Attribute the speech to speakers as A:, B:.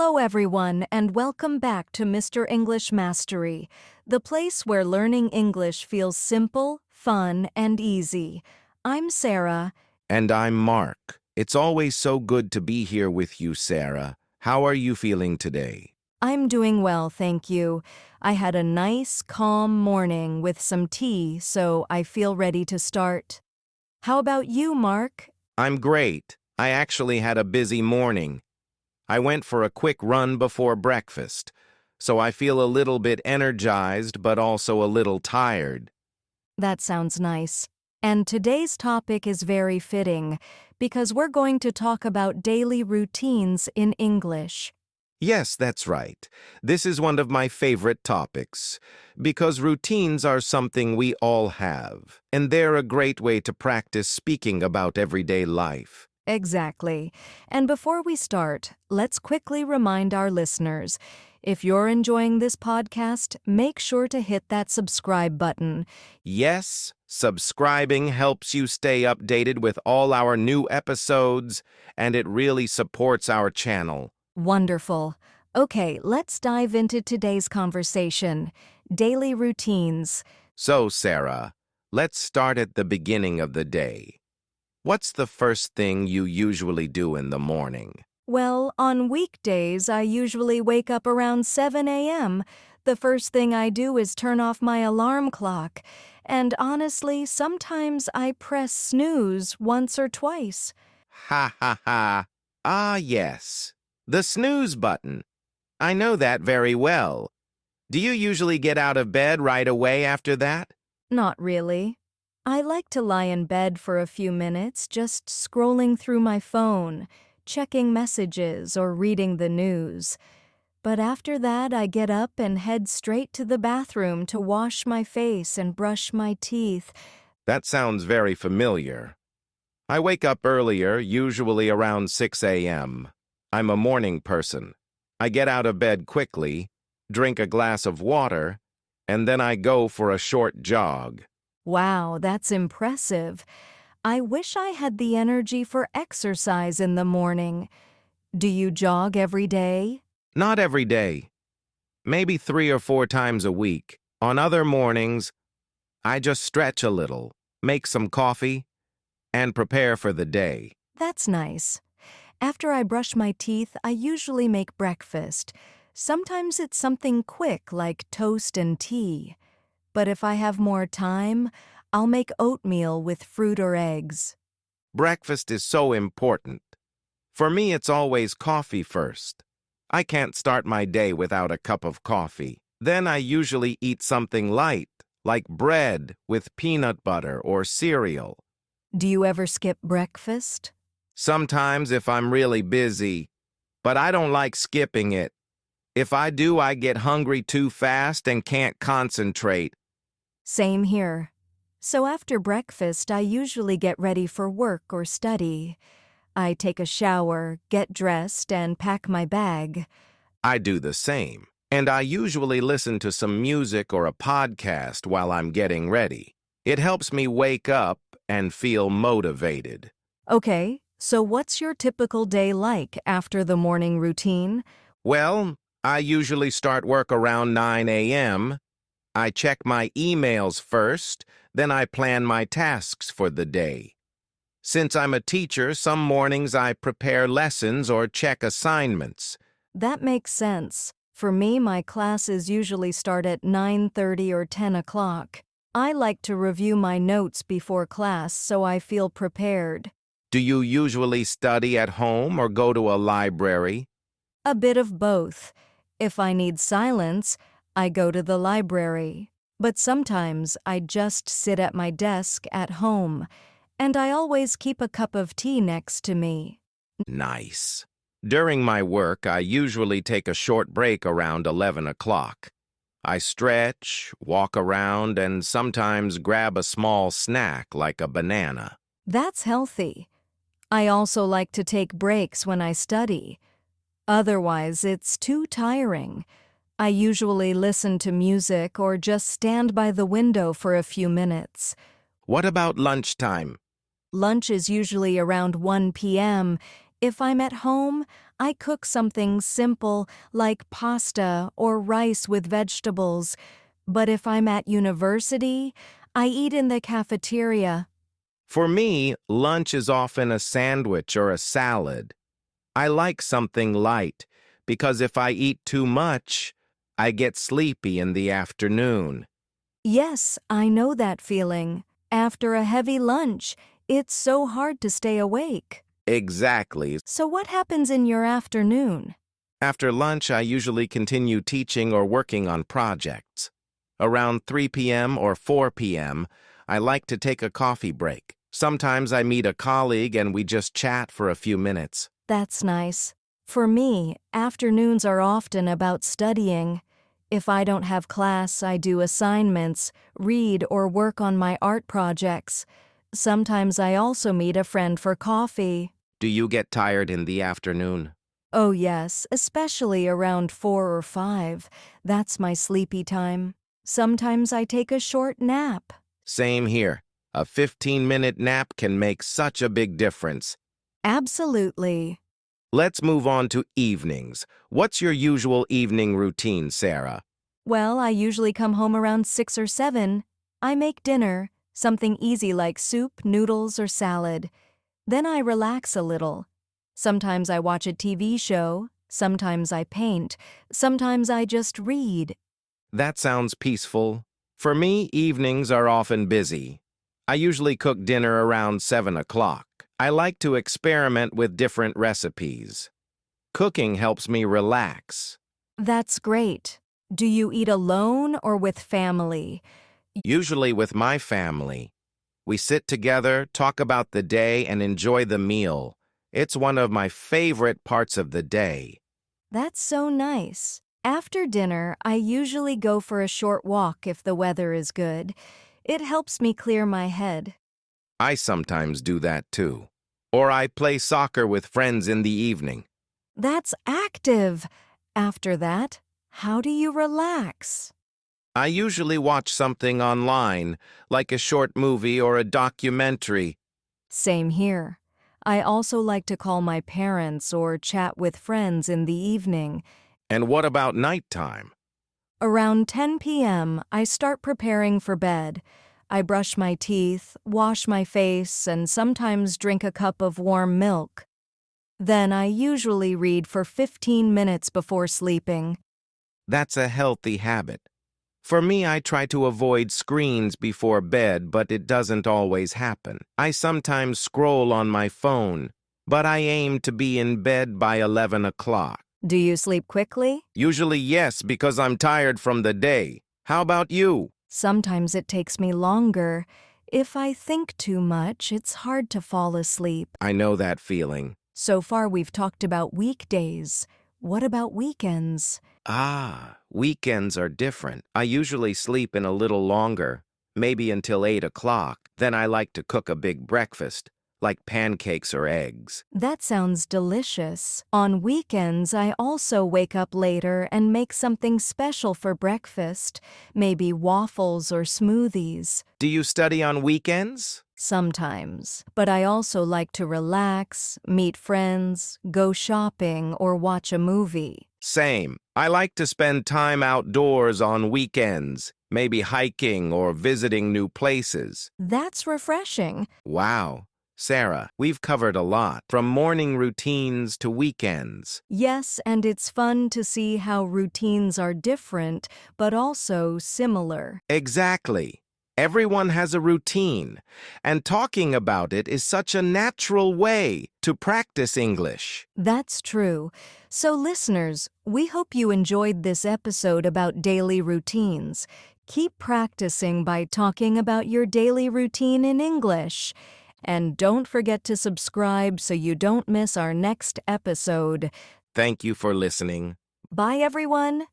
A: Hello, everyone, and welcome back to Mr. English Mastery, the place where learning English feels simple, fun, and easy. I'm Sarah.
B: And I'm Mark. It's always so good to be here with you, Sarah. How are you feeling today?
A: I'm doing well, thank you. I had a nice, calm morning with some tea, so I feel ready to start. How about you, Mark?
B: I'm great. I actually had a busy morning. I went for a quick run before breakfast, so I feel a little bit energized but also a little tired.
A: That sounds nice. And today's topic is very fitting, because we're going to talk about daily routines in English.
B: Yes, that's right. This is one of my favorite topics, because routines are something we all have, and they're a great way to practice speaking about everyday life.
A: Exactly. And before we start, let's quickly remind our listeners, if you're enjoying this podcast, make sure to hit that subscribe button.
B: Yes, subscribing helps you stay updated with all our new episodes, and it really supports our channel.
A: Wonderful. Okay, let's dive into today's conversation. Daily routines.
B: So, Sarah, let's start at the beginning of the day. What's the first thing you usually do in the morning?
A: Well, on weekdays, I usually wake up around 7 a.m. The first thing I do is turn off my alarm clock. And honestly, sometimes I press snooze once or twice.
B: Ha ha ha. Ah, yes. The snooze button. I know that very well. Do you usually get out of bed right away after that?
A: Not really. I like to lie in bed for a few minutes, just scrolling through my phone, checking messages or reading the news. But after that, I get up and head straight to the bathroom to wash my face and brush my teeth.
B: That sounds very familiar. I wake up earlier, usually around 6 a.m. I'm a morning person. I get out of bed quickly, drink a glass of water, and then I go for a short jog.
A: Wow, that's impressive. I wish I had the energy for exercise in the morning. Do you jog every day?
B: Not every day. Maybe 3 or 4 times a week. On other mornings, I just stretch a little, make some coffee, and prepare for the day.
A: That's nice. After I brush my teeth, I usually make breakfast. Sometimes it's something quick like toast and tea. But if I have more time, I'll make oatmeal with fruit or eggs.
B: Breakfast is so important. For me, it's always coffee first. I can't start my day without a cup of coffee. Then I usually eat something light, like bread with peanut butter or cereal.
A: Do you ever skip breakfast?
B: Sometimes if I'm really busy, but I don't like skipping it. If I do, I get hungry too fast and can't concentrate.
A: Same here. So after breakfast, I usually get ready for work or study. I take a shower, get dressed, and pack my bag.
B: I do the same, and I usually listen to some music or a podcast while I'm getting ready. It helps me wake up and feel motivated.
A: Okay, so what's your typical day like after the morning routine?
B: Well, I usually start work around 9 a.m. I check my emails first, then I plan my tasks for the day. Since I'm a teacher, some mornings I prepare lessons or check assignments.
A: That makes sense. For me, my classes usually start at 9:30 or 10 o'clock. I like to review my notes before class so I feel prepared.
B: Do you usually study at home or go to a library?
A: A bit of both. If I need silence, I go to the library. But sometimes I just sit at my desk at home. And I always keep a cup of tea next to me.
B: Nice. During my work, I usually take a short break around 11 o'clock. I stretch, walk around, and sometimes grab a small snack like a banana.
A: That's healthy. I also like to take breaks when I study. Otherwise, it's too tiring. I usually listen to music or just stand by the window for a few minutes.
B: What about lunchtime?
A: Lunch is usually around 1 p.m. If I'm at home, I cook something simple like pasta or rice with vegetables, but if I'm at university, I eat in the cafeteria.
B: For me, lunch is often a sandwich or a salad. I like something light because if I eat too much, I get sleepy in the afternoon.
A: Yes, I know that feeling. After a heavy lunch, it's so hard to stay awake.
B: Exactly.
A: So what happens in your afternoon?
B: After lunch, I usually continue teaching or working on projects. Around 3 p.m. or 4 p.m., I like to take a coffee break. Sometimes I meet a colleague and we just chat for a few minutes.
A: That's nice. For me, afternoons are often about studying. If I don't have class, I do assignments, read, or work on my art projects. Sometimes I also meet a friend for coffee.
B: Do you get tired in the afternoon?
A: Oh yes, especially around 4 or 5. That's my sleepy time. Sometimes I take a short nap.
B: Same here. A 15-minute nap can make such a big difference.
A: Absolutely.
B: Let's move on to evenings. What's your usual evening routine, Sarah?
A: Well, I usually come home around 6 or 7. I make dinner, something easy like soup, noodles, or salad. Then I relax a little. Sometimes I watch a TV show, sometimes I paint, sometimes I just read.
B: That sounds peaceful. For me, evenings are often busy. I usually cook dinner around 7 o'clock. I like to experiment with different recipes. Cooking helps me relax.
A: That's great. Do you eat alone or with family?
B: Usually with my family. We sit together, talk about the day, and enjoy the meal. It's one of my favorite parts of the day.
A: That's so nice. After dinner, I usually go for a short walk if the weather is good. It helps me clear my head.
B: I sometimes do that too. Or I play soccer with friends in the evening.
A: That's active. After that, how do you relax?
B: I usually watch something online, like a short movie or a documentary.
A: Same here. I also like to call my parents or chat with friends in the evening.
B: And what about nighttime?
A: Around 10 p.m., I start preparing for bed. I brush my teeth, wash my face, and sometimes drink a cup of warm milk. Then I usually read for 15 minutes before sleeping.
B: That's a healthy habit. For me, I try to avoid screens before bed, but it doesn't always happen. I sometimes scroll on my phone, but I aim to be in bed by 11 o'clock.
A: Do you sleep quickly?
B: Usually yes, because I'm tired from the day. How about you?
A: Sometimes it takes me longer. If I think too much, it's hard to fall asleep.
B: I know that feeling.
A: So far, we've talked about weekdays. What about weekends?
B: Weekends are different. I usually sleep in a little longer, maybe until 8 o'clock. Then I like to cook a big breakfast, like pancakes or eggs.
A: That sounds delicious. On weekends, I also wake up later and make something special for breakfast, maybe waffles or smoothies.
B: Do you study on weekends?
A: Sometimes. But I also like to relax, meet friends, go shopping, or watch a movie.
B: Same. I like to spend time outdoors on weekends, maybe hiking or visiting new places.
A: That's refreshing.
B: Wow. Sarah, we've covered a lot, from morning routines to weekends.
A: Yes, and it's fun to see how routines are different, but also similar.
B: Exactly. Everyone has a routine, and talking about it is such a natural way to practice English.
A: That's true. So, listeners, we hope you enjoyed this episode about daily routines. Keep practicing by talking about your daily routine in English. And don't forget to subscribe so you don't miss our next episode.
B: Thank you for listening.
A: Bye, everyone.